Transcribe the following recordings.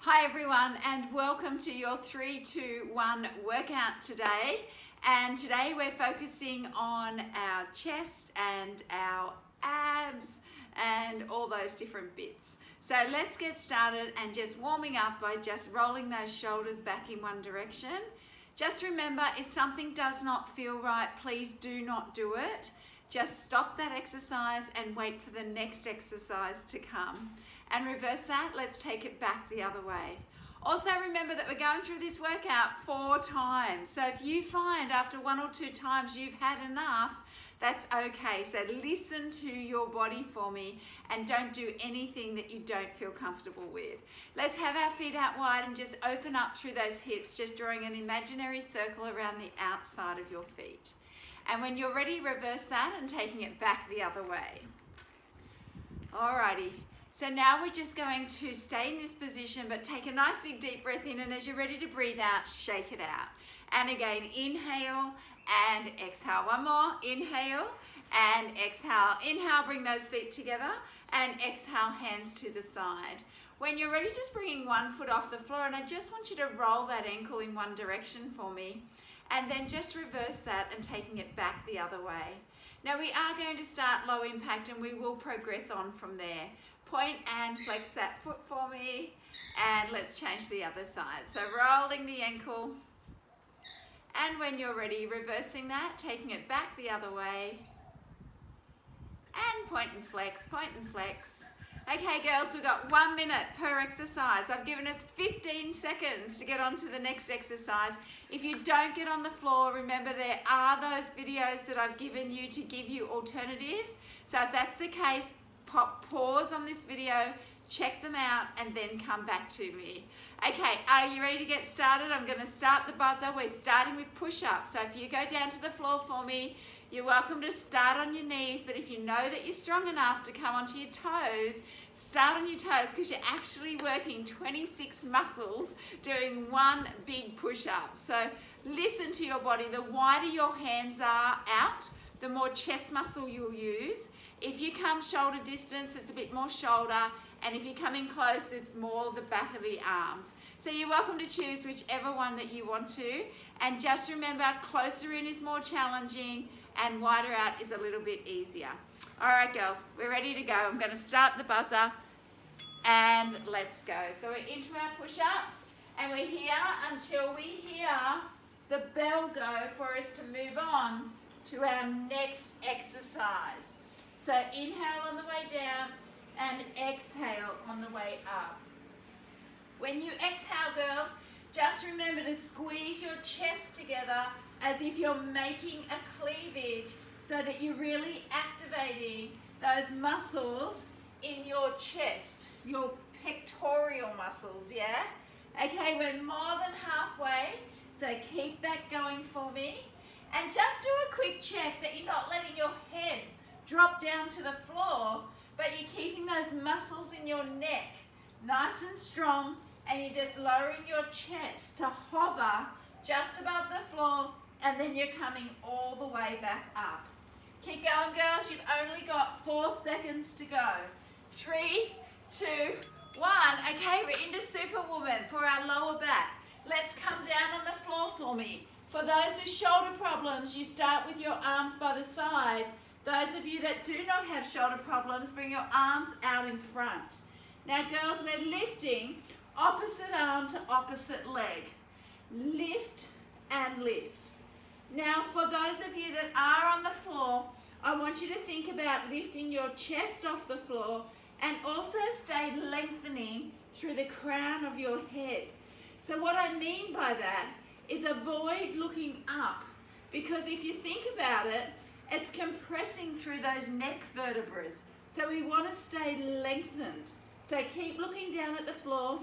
Hi everyone, and welcome to your 3-2-1 workout today. And today we're focusing on our chest and our abs and all those different bits. So let's get started and just warming up by just rolling those shoulders back in one direction. Just remember, if something does not feel right, please do not do it. Just stop that exercise and wait for the next exercise to come. And reverse that, let's take it back the other way. Also remember that we're going through this workout 4 times. So if you find after 1 or 2 times you've had enough, that's okay. So listen to your body for me and don't do anything that you don't feel comfortable with. Let's have our feet out wide and just open up through those hips, just drawing an imaginary circle around the outside of your feet. And when you're ready, reverse that and taking it back the other way. Alrighty. So now we're just going to stay in this position, but take a nice big deep breath in, and as you're ready to breathe out, shake it out. And again, inhale and exhale. One more, inhale and exhale. Inhale, bring those feet together, and exhale, hands to the side. When you're ready, just bringing one foot off the floor, and I just want you to roll that ankle in one direction for me, and then just reverse that and taking it back the other way. Now we are going to start low impact, and we will progress on from there. Point and flex that foot for me, and let's change the other side. So rolling the ankle, and when you're ready, reversing that, taking it back the other way, and point and flex, point and flex. Okay girls, we've got 1 minute per exercise. I've given us 15 seconds to get on to the next exercise. If you don't get on the floor, remember there are those videos that I've given you to give you alternatives. So if that's the case, pause on this video, check them out, and then come back to me. Okay, are you ready to get started? I'm going to start the buzzer. We're starting with push-ups. So if you go down to the floor for me, you're welcome to start on your knees, but if you know that you're strong enough to come onto your toes, start on your toes, because you're actually working 26 muscles doing one big push-up. So listen to your body. The wider your hands are out, the more chest muscle you'll use. If you come shoulder distance, it's a bit more shoulder, and if you come in close, it's more the back of the arms. So you're welcome to choose whichever one that you want to, and just remember, closer in is more challenging, and wider out is a little bit easier. All right, girls, we're ready to go. I'm going to start the buzzer, and let's go. So we're into our push-ups, and we're here until we hear the bell go for us to move on to our next exercise. So inhale on the way down and exhale on the way up. When you exhale, girls, just remember to squeeze your chest together as if you're making a cleavage, so that you're really activating those muscles in your chest, your pectoral muscles, yeah? Okay, we're more than halfway, so keep that going for me. And just do a quick check that you're not letting your head drop down to the floor, but you're keeping those muscles in your neck nice and strong, and you're just lowering your chest to hover just above the floor, and then you're coming all the way back up. Keep going, girls. You've only got 4 seconds to go. 3, 2, 1. Okay, we're into Superwoman for our lower back. Let's come down on the floor for me. For those with shoulder problems, you start with your arms by the side. Those of you that do not have shoulder problems, bring your arms out in front. Now, girls, we're lifting opposite arm to opposite leg. Lift and lift. Now, for those of you that are on the floor, I want you to think about lifting your chest off the floor, and also stay lengthening through the crown of your head. So what I mean by that is avoid looking up, because if you think about it, it's compressing through those neck vertebrae. So we want to stay lengthened. So keep looking down at the floor,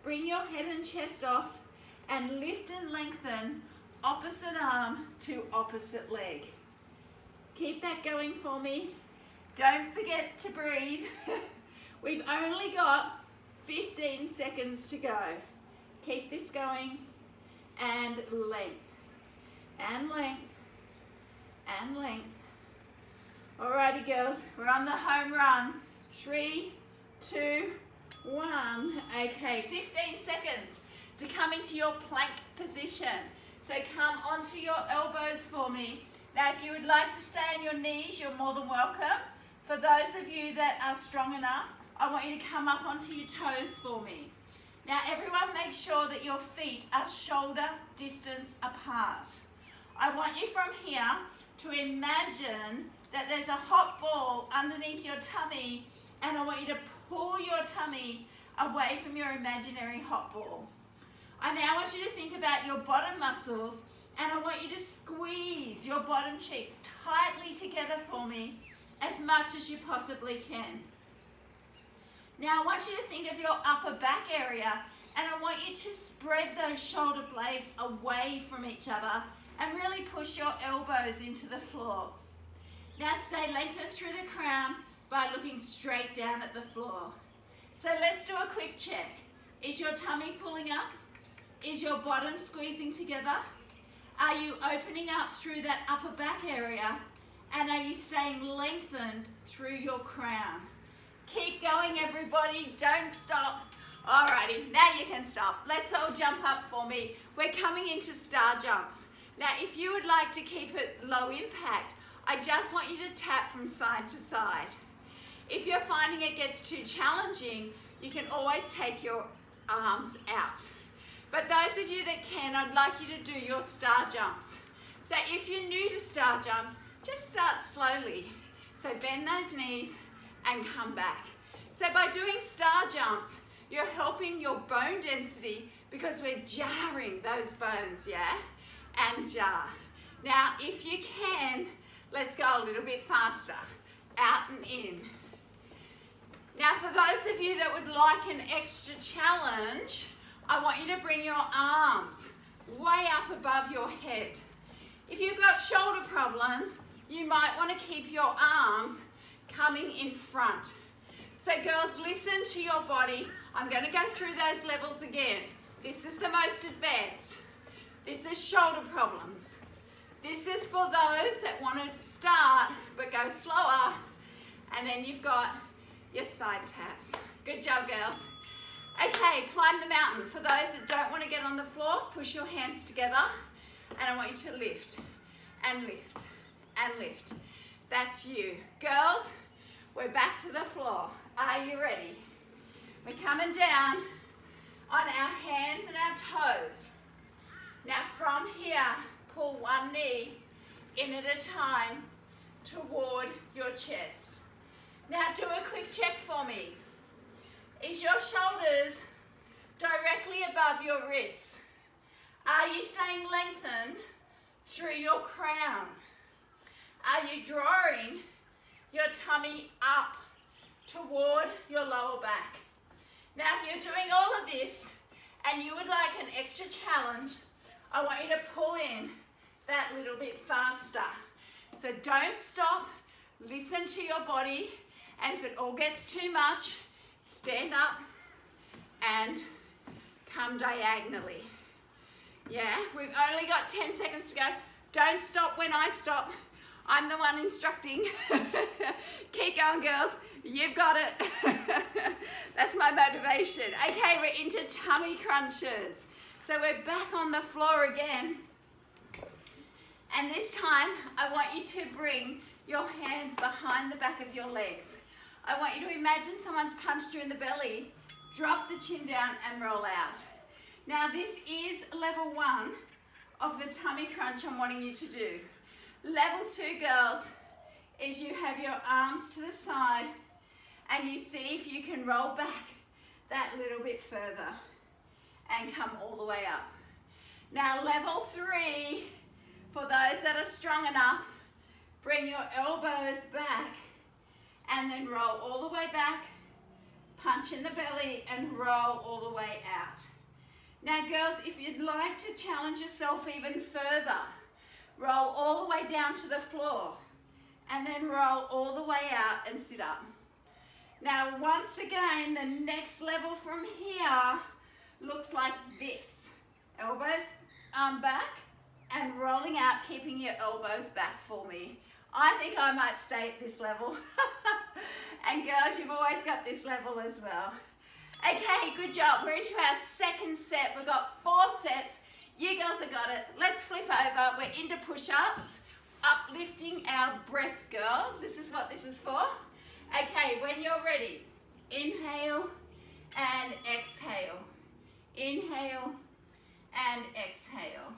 bring your head and chest off, and lift and lengthen opposite arm to opposite leg. Keep that going for me. Don't forget to breathe. We've only got 15 seconds to go. Keep this going, and length, and length, and length. Alrighty, girls, we're on the home run. 3, 2, 1. Okay, 15 seconds to come into your plank position. So come onto your elbows for me. Now, if you would like to stay on your knees, you're more than welcome. For those of you that are strong enough, I want you to come up onto your toes for me. Now, everyone make sure that your feet are shoulder distance apart. I want you from here to imagine that there's a hot ball underneath your tummy, and I want you to pull your tummy away from your imaginary hot ball. I now want you to think about your bottom muscles, and I want you to squeeze your bottom cheeks tightly together for me as much as you possibly can. Now I want you to think of your upper back area, and I want you to spread those shoulder blades away from each other and really push your elbows into the floor. Now stay lengthened through the crown by looking straight down at the floor. So let's do a quick check. Is your tummy pulling up? Is your bottom squeezing together? Are you opening up through that upper back area? And are you staying lengthened through your crown? Keep going, everybody. Don't stop. Alrighty, now you can stop. Let's all jump up for me. We're coming into star jumps. Now, if you would like to keep it low impact, I just want you to tap from side to side. If you're finding it gets too challenging, you can always take your arms out. But those of you that can, I'd like you to do your star jumps. So if you're new to star jumps, just start slowly. So bend those knees and come back. So by doing star jumps, you're helping your bone density because we're jarring those bones, yeah? And jar. Now, if you can, let's go a little bit faster. Out and in. Now, for those of you that would like an extra challenge, I want you to bring your arms way up above your head. If you've got shoulder problems, you might want to keep your arms coming in front. So girls, listen to your body. I'm going to go through those levels again. This is the most advanced. This is shoulder problems. This is for those that want to start but go slower. And then you've got your side taps. Good job, girls. Okay, climb the mountain. For those that don't want to get on the floor, push your hands together. And I want you to lift and lift and lift. That's you. Girls, we're back to the floor. Are you ready? We're coming down on our hands and our toes. Now from here, pull one knee in at a time toward your chest. Now do a quick check for me. Is your shoulders directly above your wrists? Are you staying lengthened through your crown? Are you drawing your tummy up toward your lower back? Now, if you're doing all of this and you would like an extra challenge, I want you to pull in that little bit faster. So don't stop, listen to your body, and if it all gets too much, stand up and come diagonally. Yeah, we've only got 10 seconds to go. Don't stop when I stop. I'm the one instructing. Keep going, girls. You've got it. That's my motivation. Okay, we're into tummy crunches. So we're back on the floor again. And this time, I want you to bring your hands behind the back of your legs. I want you to imagine someone's punched you in the belly. Drop the chin down and roll out. Now this is level 1 of the tummy crunch I'm wanting you to do. Level 2, girls, is you have your arms to the side and you see if you can roll back that little bit further and come all the way up. Now level 3, for those that are strong enough, bring your elbows back and then roll all the way back, punch in the belly and roll all the way out. Now girls, if you'd like to challenge yourself even further, roll all the way down to the floor and then roll all the way out and sit up. Now once again, the next level from here looks like this. Elbows back and rolling out, keeping your elbows back for me. I think I might stay at this level. And girls, you've always got this level as well. Okay, good job. We're into our second set. We've got 4 sets. You girls have got it. Let's flip over. We're into push-ups. Uplifting our breasts, girls. This is what this is for. Okay, when you're ready, inhale and exhale. Inhale and exhale.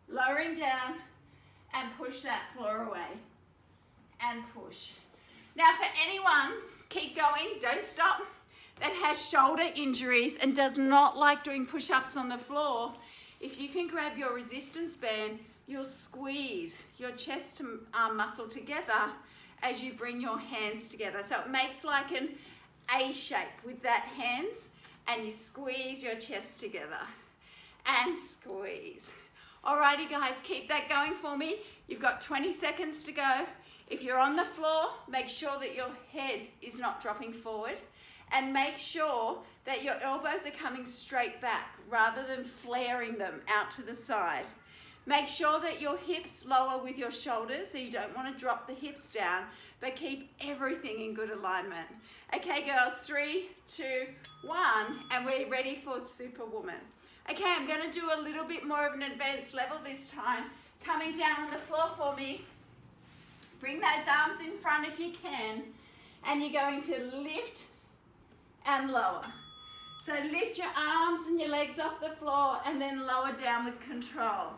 Lowering down and push that floor away. And push. Now for anyone, keep going, don't stop, that has shoulder injuries and does not like doing push-ups on the floor, if you can grab your resistance band, you'll squeeze your chest muscle together as you bring your hands together. So it makes like an A shape with that hands, and you squeeze your chest together and squeeze. Alrighty guys, keep that going for me. You've got 20 seconds to go. If you're on the floor, make sure that your head is not dropping forward, and make sure that your elbows are coming straight back rather than flaring them out to the side. Make sure that your hips lower with your shoulders, so you don't want to drop the hips down, but keep everything in good alignment. Okay girls, 3, 2, 1, and we're ready for Superwoman. Okay, I'm going to do a little bit more of an advanced level this time. Coming down on the floor for me. Bring those arms in front if you can, and you're going to lift and lower. So lift your arms and your legs off the floor and then lower down with control.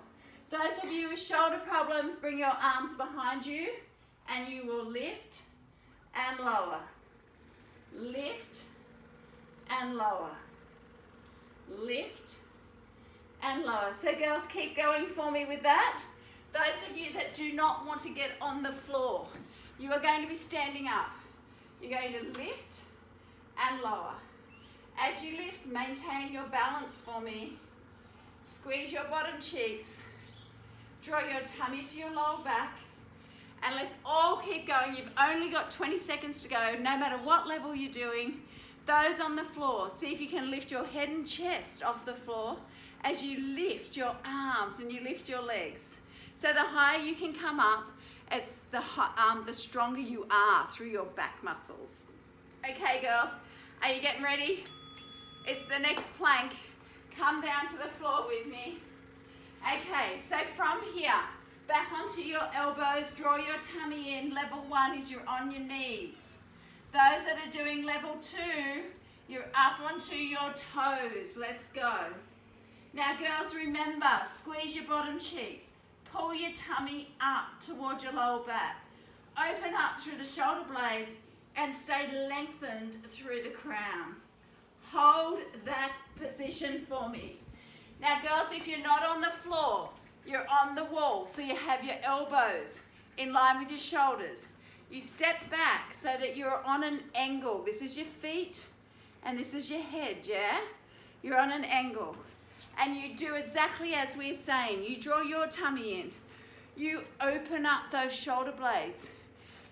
Those of you with shoulder problems, bring your arms behind you and you will lift and lower. Lift and lower. Lift and lower. So girls, keep going for me with that. Those of you that do not want to get on the floor, you are going to be standing up. You're going to lift and lower. As you lift, maintain your balance for me. Squeeze your bottom cheeks. Draw your tummy to your lower back. And let's all keep going. You've only got 20 seconds to go, no matter what level you're doing. Those on the floor, see if you can lift your head and chest off the floor as you lift your arms and you lift your legs. So the higher you can come up, it's the stronger you are through your back muscles. Okay, girls, are you getting ready? It's the next plank. Come down to the floor with me. Okay, so from here, back onto your elbows, draw your tummy in. Level 1 is you're on your knees. Those that are doing level 2, you're up onto your toes. Let's go. Now, girls, remember, squeeze your bottom cheeks. Pull your tummy up towards your lower back. Open up through the shoulder blades and stay lengthened through the crown. Hold that position for me. Now, girls, if you're not on the floor, you're on the wall, so you have your elbows in line with your shoulders. You step back so that you're on an angle. This is your feet and this is your head, yeah? You're on an angle. And you do exactly as we're saying. You draw your tummy in. You open up those shoulder blades.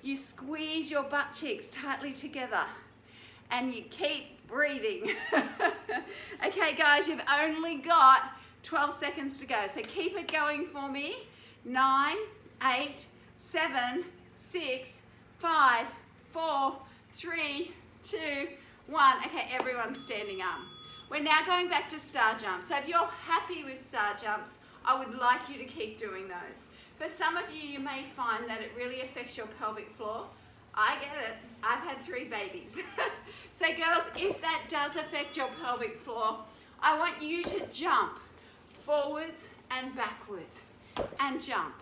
You squeeze your butt cheeks tightly together. And you keep breathing. Okay, guys, you've only got 12 seconds to go. So keep it going for me. 9, 8, 7, 6, 5, 4, 3, 2, 1. Okay, everyone's standing up. We're now going back to star jumps. So if you're happy with star jumps, I would like you to keep doing those. For some of you, you may find that it really affects your pelvic floor. I get it. I've had 3 babies. So girls, if that does affect your pelvic floor, I want you to jump forwards and backwards and jump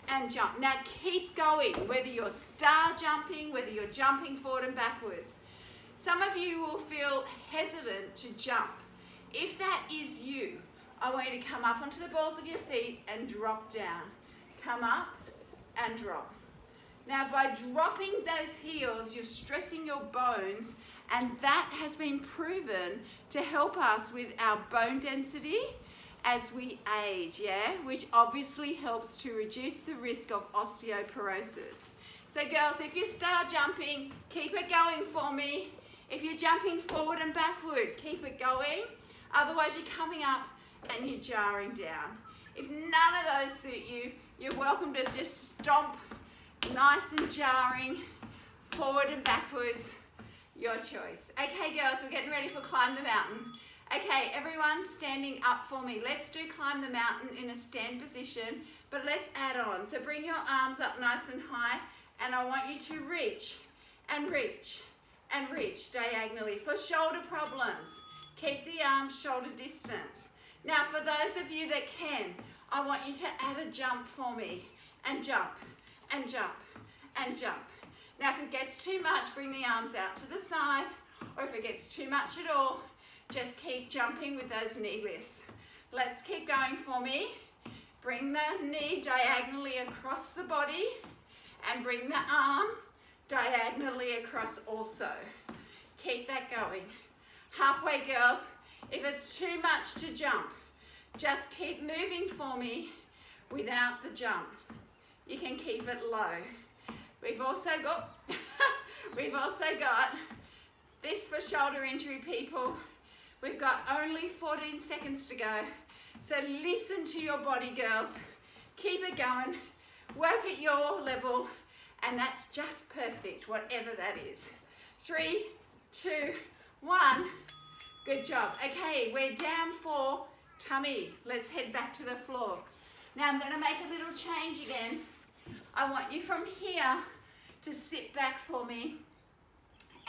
and jump. Now keep going, whether you're star jumping, whether you're jumping forward and backwards. Some of you will feel hesitant to jump. If that is you, I want you to come up onto the balls of your feet and drop down. Come up and drop. Now by dropping those heels, you're stressing your bones, and that has been proven to help us with our bone density as we age, yeah? Which obviously helps to reduce the risk of osteoporosis. So girls, if you start jumping, keep it going for me. If you're jumping forward and backward, keep it going. Otherwise, you're coming up and you're jarring down. If none of those suit you, you're welcome to just stomp nice and jarring, forward and backwards, Your choice. Okay, girls, we're getting ready for Climb the Mountain. Okay, everyone standing up for me. Let's do Climb the Mountain in a stand position, but let's add on. So bring your arms up nice and high, and I want you to reach and reach and reach diagonally. For shoulder problems, keep the arms shoulder distance. Now, for those of you that can, I want you to add a jump for me, and jump and jump and jump. Now, if it gets too much, bring the arms out to the side, or if it gets too much at all, just keep jumping with those knee lifts. Let's keep going for me. Bring the knee diagonally across the body and bring the arm diagonally across also. Keep that going. Halfway, girls. If it's too much to jump, just keep moving for me without the jump. You can keep it low. We've also got this for shoulder injury people. We've got only 14 seconds to go. So listen to your body, girls. Keep it going. Work at your level, and that's just perfect, whatever that is. 3, 2, 1. Good job. Okay, we're down for tummy. Let's head back to the floor. Now I'm going to make a little change again. I want you from here to sit back for me,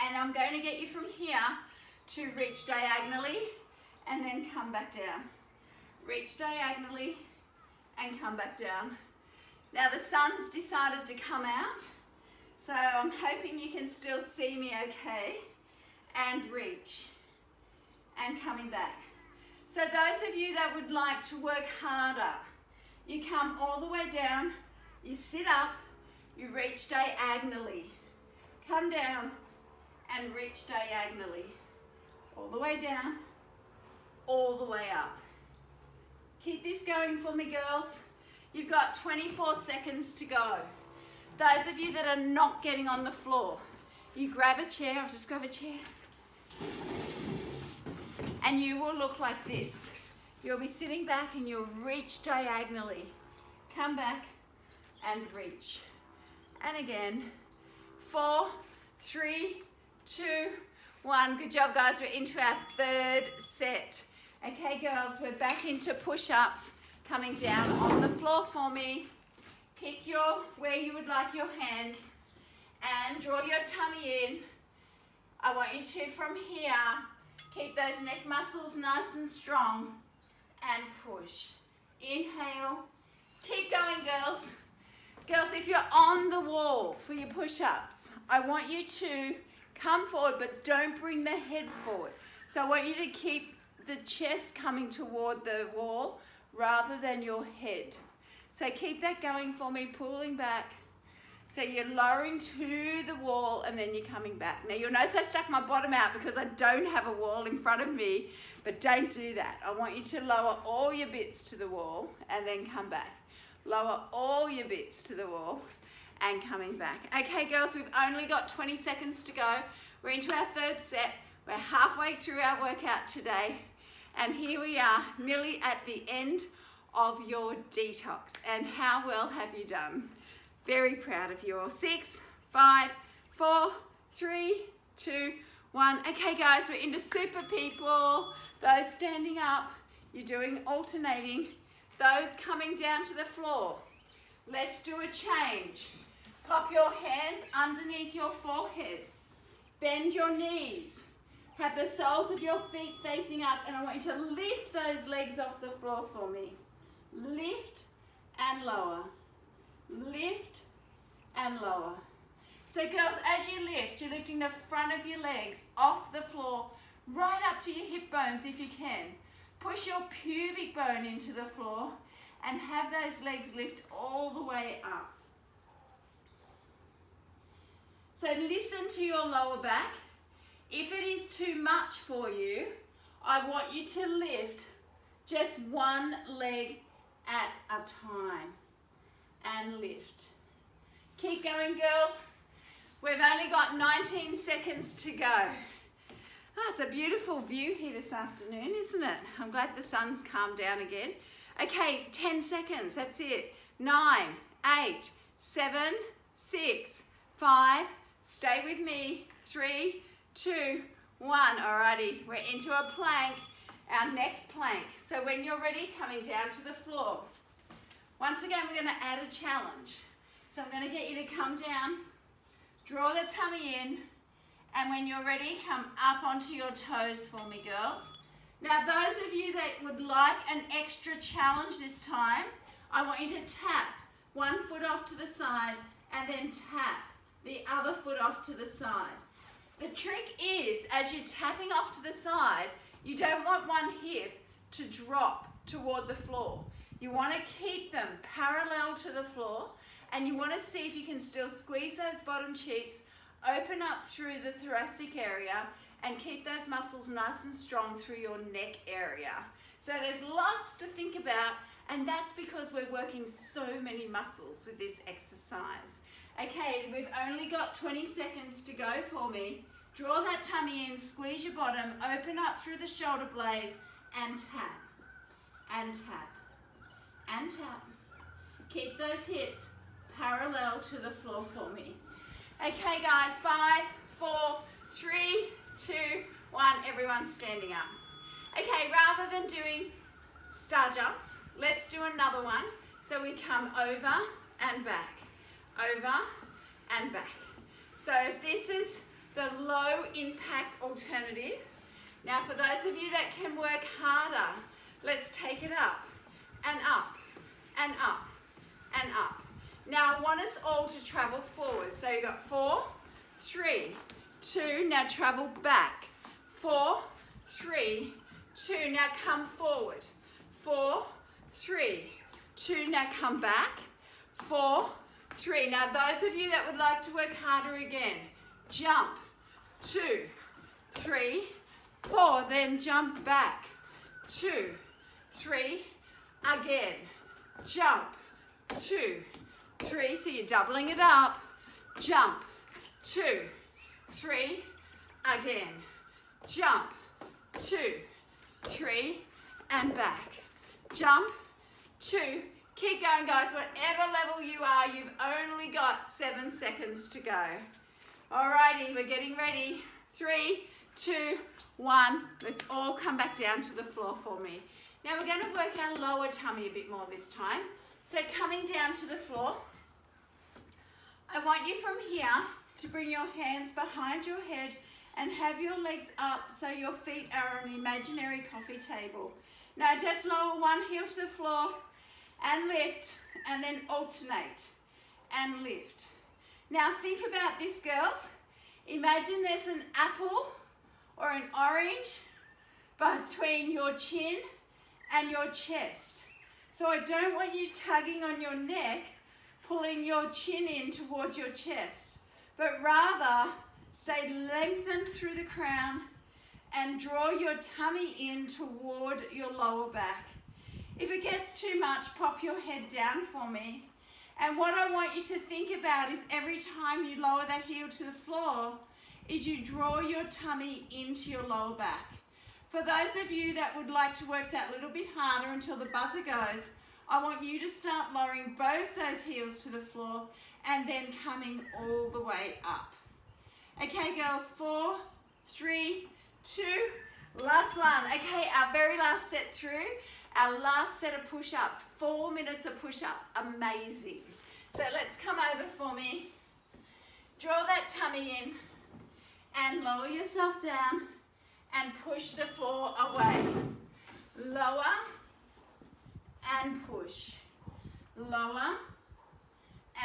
and I'm going to get you from here to reach diagonally and then come back down. Reach diagonally and come back down. Now the sun's decided to come out, so I'm hoping you can still see me okay. And reach and coming back. So those of you that would like to work harder, you come all the way down, you sit up, you reach diagonally, come down and reach diagonally, all the way down, all the way up. Keep this going for me, girls. You've got 24 seconds to go. Those of you that are not getting on the floor, you grab a chair, I'll just grab a chair, and you will look like this. You'll be sitting back and you'll reach diagonally. Come back and reach. And again, 4, 3, 2, 1. Good job, guys. We're into our third set. Okay, girls, we're back into push-ups. Coming down on the floor for me. Pick where you would like your hands and draw your tummy in. I want you to, from here, keep those neck muscles nice and strong and push. Inhale. Keep going, girls. Girls, if you're on the wall for your push-ups, I want you to come forward, but don't bring the head forward. So I want you to keep the chest coming toward the wall rather than your head. So keep that going for me, pulling back. So you're lowering to the wall and then you're coming back. Now you'll notice I stuck my bottom out because I don't have a wall in front of me, but don't do that. I want you to lower all your bits to the wall and then come back. Lower all your bits to the wall and coming back. Okay, girls, we've only got 20 seconds to go. We're into our third set. We're halfway through our workout today. And here we are, nearly at the end of your detox. And how well have you done? Very proud of you all. 6, 5, 4, 3, 2, 1. Okay, guys, we're into super people. Those standing up, you're doing alternating. Those coming down to the floor. Let's do a change. Pop your hands underneath your forehead. Bend your knees. Have the soles of your feet facing up, and I want you to lift those legs off the floor for me. Lift and lower. Lift and lower. So girls, as you lift, you're lifting the front of your legs off the floor, right up to your hip bones if you can. Push your pubic bone into the floor and have those legs lift all the way up. So listen to your lower back. If it is too much for you, I want you to lift just one leg at a time and lift. Keep going, girls. We've only got 19 seconds to go. Oh, it's a beautiful view here this afternoon, isn't it? I'm glad the sun's calmed down again. Okay, 10 seconds, that's it. 9, 8, 7, 6, 5, stay with me. 3, 2, 1. Alrighty, we're into a plank, our next plank. So when you're ready, coming down to the floor. Once again, we're going to add a challenge. So I'm going to get you to come down, draw the tummy in, and when you're ready, come up onto your toes for me, girls. Now, those of you that would like an extra challenge this time, I want you to tap one foot off to the side and then tap the other foot off to the side. The trick is, as you're tapping off to the side, you don't want one hip to drop toward the floor. You want to keep them parallel to the floor, and you want to see if you can still squeeze those bottom cheeks, open up through the thoracic area, and keep those muscles nice and strong through your neck area. So there's lots to think about, and that's because we're working so many muscles with this exercise. Okay, we've only got 20 seconds to go for me. Draw that tummy in, squeeze your bottom, open up through the shoulder blades, and tap, and tap, and tap. Keep those hips parallel to the floor for me. Okay guys, 5, 4, 3, 2, 1, everyone standing up. Okay, rather than doing star jumps, let's do another one. So we come over and back, over and back. So this is the low impact alternative. Now for those of you that can work harder, let's take it up and up and up and up. Now I want us all to travel forward. So you've got 4, 3, 2, now travel back. 4, 3, 2, now come forward. 4, 3, 2, now come back. 4, 3. Now those of you that would like to work harder again, jump. 2, 3, 4, then jump back. 2, 3, again. Jump. 2, 3, so you're doubling it up. Jump. 2, 3, again. Jump. 2, 3, and back. Jump. 2. Keep going, guys. Whatever level you are, you've only got 7 seconds to go. Alrighty, we're getting ready. 3, 2, 1. Let's all come back down to the floor for me. Now we're going to work our lower tummy a bit more this time. So coming down to the floor, I want you from here to bring your hands behind your head and have your legs up so your feet are on an imaginary coffee table. Now just lower one heel to the floor and lift, and then alternate and lift. Now think about this, girls. Imagine there's an apple or an orange between your chin and your chest. So I don't want you tugging on your neck, pulling your chin in towards your chest, but rather stay lengthened through the crown and draw your tummy in toward your lower back. If it gets too much, pop your head down for me. And what I want you to think about is every time you lower that heel to the floor, is you draw your tummy into your lower back. For those of you that would like to work that little bit harder until the buzzer goes, I want you to start lowering both those heels to the floor and then coming all the way up. Okay, girls, 4, 3, 2, last one. Okay, our very last set through, our last set of push-ups, 4 minutes of push-ups, amazing. So let's come over for me. Draw that tummy in and lower yourself down and push the floor away. Lower and push. Lower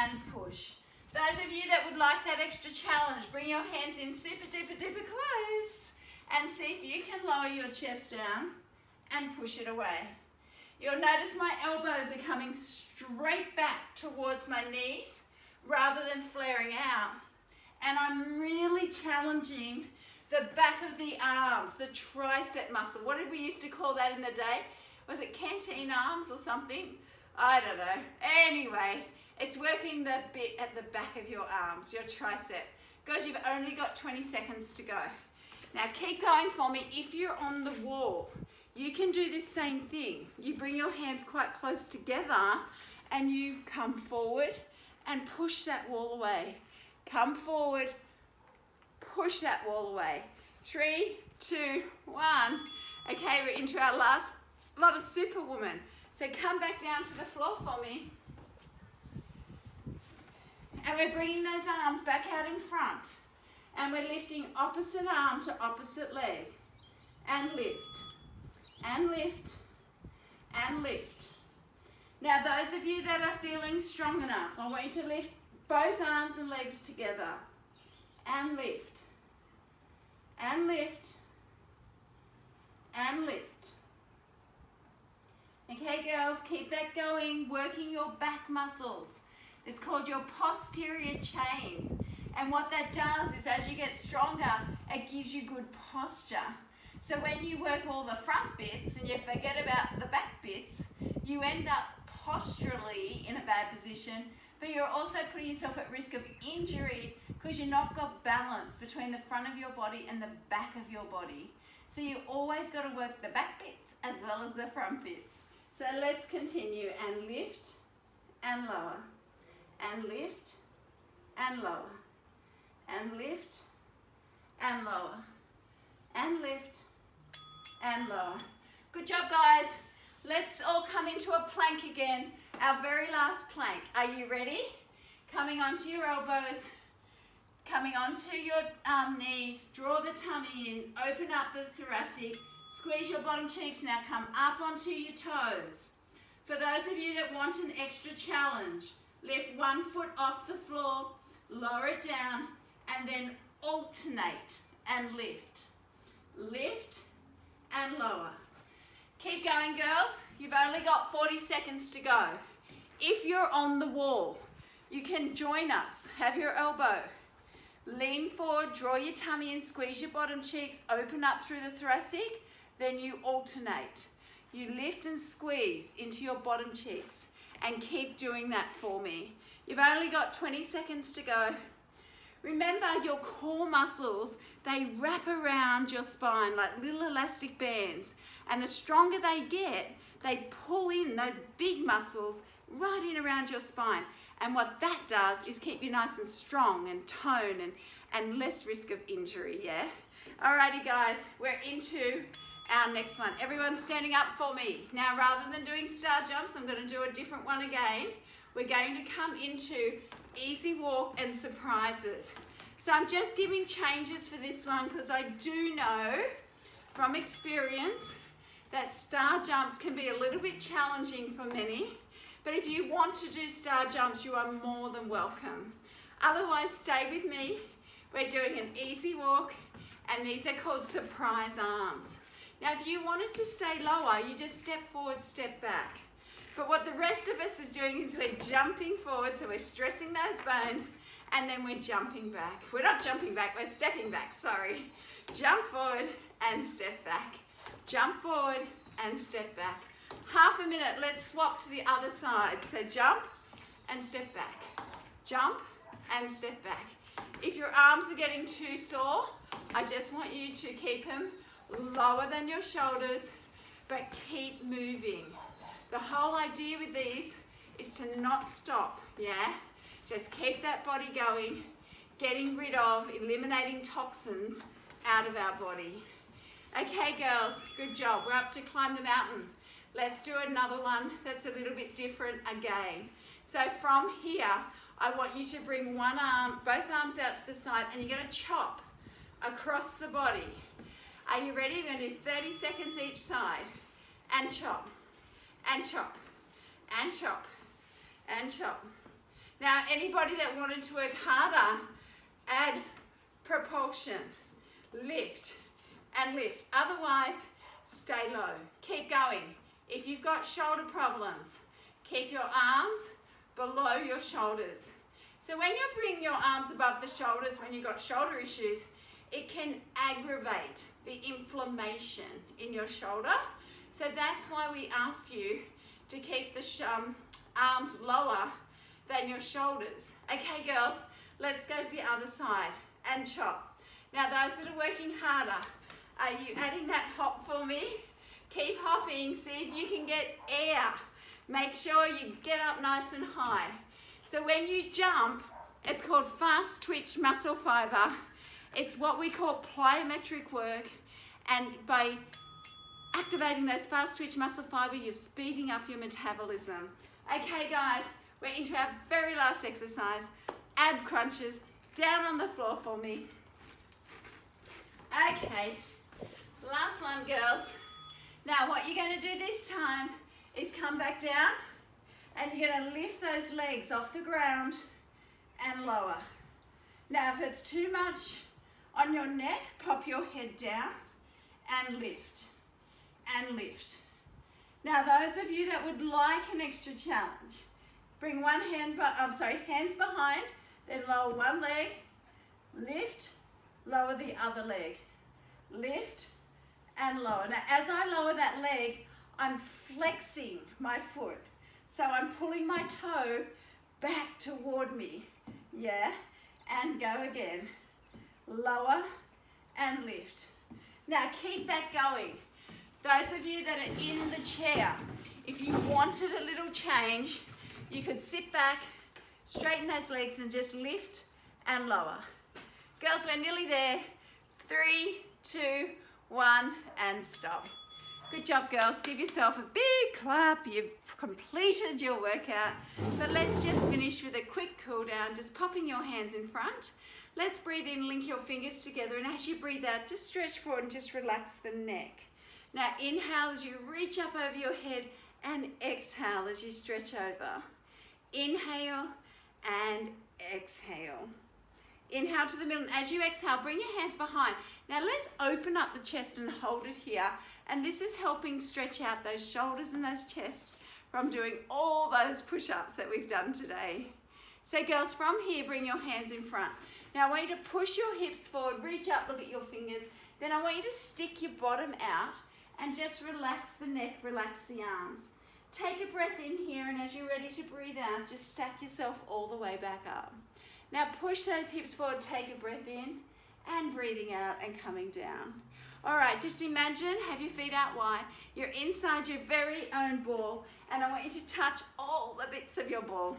and push. Those of you that would like that extra challenge, bring your hands in super duper duper close and see if you can lower your chest down and push it away. You'll notice my elbows are coming straight back towards my knees rather than flaring out. And I'm really challenging the back of the arms, the tricep muscle. What did we used to call that in the day? Was it canteen arms or something? I don't know. Anyway, it's working the bit at the back of your arms, your tricep. Guys, you've only got 20 seconds to go. Now keep going for me. If you're on the wall, you can do this same thing. You bring your hands quite close together and you come forward and push that wall away. Come forward, Push that wall away. 3, 2, 1. Okay, we're into our last lot of Superwoman. So come back down to the floor for me. And we're bringing those arms back out in front. And we're lifting opposite arm to opposite leg. And lift. And lift. And lift. Now those of you that are feeling strong enough, I want you to lift both arms and legs together. And lift. And lift. And lift. Okay girls, keep that going, working your back muscles. It's called your posterior chain. And what that does is as you get stronger, it gives you good posture. So when you work all the front bits and you forget about the back bits, you end up posturally in a bad position, but you're also putting yourself at risk of injury because you've not got balance between the front of your body and the back of your body. So you always got to work the back bits as well as the front bits. So let's continue and lift and lower and lift and lower and lift and lower and lift and lower. Good job guys. Let's all come into a plank again. Our very last plank. Are you ready? Coming onto your elbows, coming onto your knees, draw the tummy in, open up the thoracic, squeeze your bottom cheeks, now come up onto your toes. For those of you that want an extra challenge, lift one foot off the floor, lower it down, and then alternate and lift. Lift and lower. Keep going girls, you've only got 40 seconds to go. If you're on the wall, you can join us, have your elbow. Lean forward, draw your tummy in, squeeze your bottom cheeks, open up through the thoracic, then you alternate. You lift and squeeze into your bottom cheeks and keep doing that for me. You've only got 20 seconds to go. Remember your core muscles, they wrap around your spine like little elastic bands, and the stronger they get, they pull in those big muscles right in around your spine. And what that does is keep you nice and strong and toned and less risk of injury, yeah? Alrighty guys, we're into our next one. Everyone standing up for me. Now rather than doing star jumps, I'm going to do a different one again. We're going to come into easy walk and surprises. So I'm just giving changes for this one because I do know from experience that star jumps can be a little bit challenging for many. But if you want to do star jumps, you are more than welcome. Otherwise, stay with me. We're doing an easy walk, and these are called surprise arms. Now, if you wanted to stay lower, you just step forward, step back. But what the rest of us is doing is we're jumping forward, so we're stressing those bones, and then we're jumping back. We're not jumping back, we're stepping back, sorry. Jump forward and step back. Jump forward and step back. Half a minute, let's swap to the other side. So jump and step back. Jump and step back. If your arms are getting too sore, I just want you to keep them lower than your shoulders, but keep moving. The whole idea with these is to not stop, yeah? Just keep that body going, getting rid of, eliminating toxins out of our body. Okay, girls, good job. We're up to climb the mountain. Let's do another one that's a little bit different again. So from here, I want you to bring one arm, both arms out to the side, and you're going to chop across the body. Are you ready? We're going to do 30 seconds each side. And chop, and chop, and chop, and chop. Now, anybody that wanted to work harder, add propulsion. Lift and lift. Otherwise, stay low. Keep going. If you've got shoulder problems, keep your arms below your shoulders. So when you bring your arms above the shoulders, when you've got shoulder issues, it can aggravate the inflammation in your shoulder. So that's why we ask you to keep the arms lower than your shoulders. Okay, girls, let's go to the other side and chop. Now, those that are working harder, are you adding that hop for me? Keep hopping, see if you can get air. Make sure you get up nice and high. So when you jump, it's called fast twitch muscle fiber. It's what we call plyometric work, and by activating those fast twitch muscle fiber, you're speeding up your metabolism. Okay guys, we're into our very last exercise, ab crunches. Down on the floor for me. Okay, last one girls. Now what you're going to do this time is come back down and you're going to lift those legs off the ground and lower. Now if it's too much on your neck, pop your head down and lift and lift. Now those of you that would like an extra challenge, bring one hand, hands behind, then lower one leg, lift, lower the other leg, lift and lower. Now as I lower that leg, I'm flexing my foot. So I'm pulling my toe back toward me, yeah, and go again. Lower and lift. Now keep that going. Those of you that are in the chair, if you wanted a little change, you could sit back, straighten those legs and just lift and lower. Girls, we're nearly there. 3, 2, 1, and stop. Good job, girls. Give yourself a big clap. You've completed your workout. But let's just finish with a quick cool down, just popping your hands in front. Let's breathe in, link your fingers together, and as you breathe out, just stretch forward and just relax the neck. Now inhale as you reach up over your head, and exhale as you stretch over. Inhale and exhale. Inhale to the middle, and as you exhale, bring your hands behind. Now let's open up the chest and hold it here. And this is helping stretch out those shoulders and those chests from doing all those push-ups that we've done today. So girls, from here, bring your hands in front. Now I want you to push your hips forward, reach up, look at your fingers. Then I want you to stick your bottom out and just relax the neck, relax the arms. Take a breath in here, and as you're ready to breathe out, just stack yourself all the way back up. Now push those hips forward, take a breath in, and breathing out and coming down. All right, just imagine, have your feet out wide. You're inside your very own ball, and I want you to touch all the bits of your ball.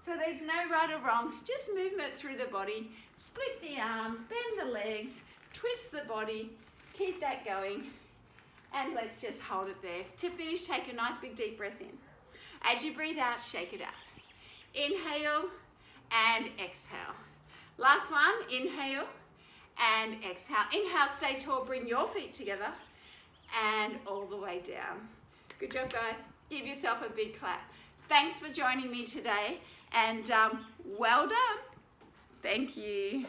So there's no right or wrong, just movement through the body. Split the arms, bend the legs, twist the body, keep that going, and let's just hold it there. To finish, take a nice big deep breath in. As you breathe out, shake it out. Inhale and exhale. Last one, inhale and exhale. Inhale, stay tall, bring your feet together and all the way down. Good job, guys. Give yourself a big clap. Thanks for joining me today, and well done. Thank you.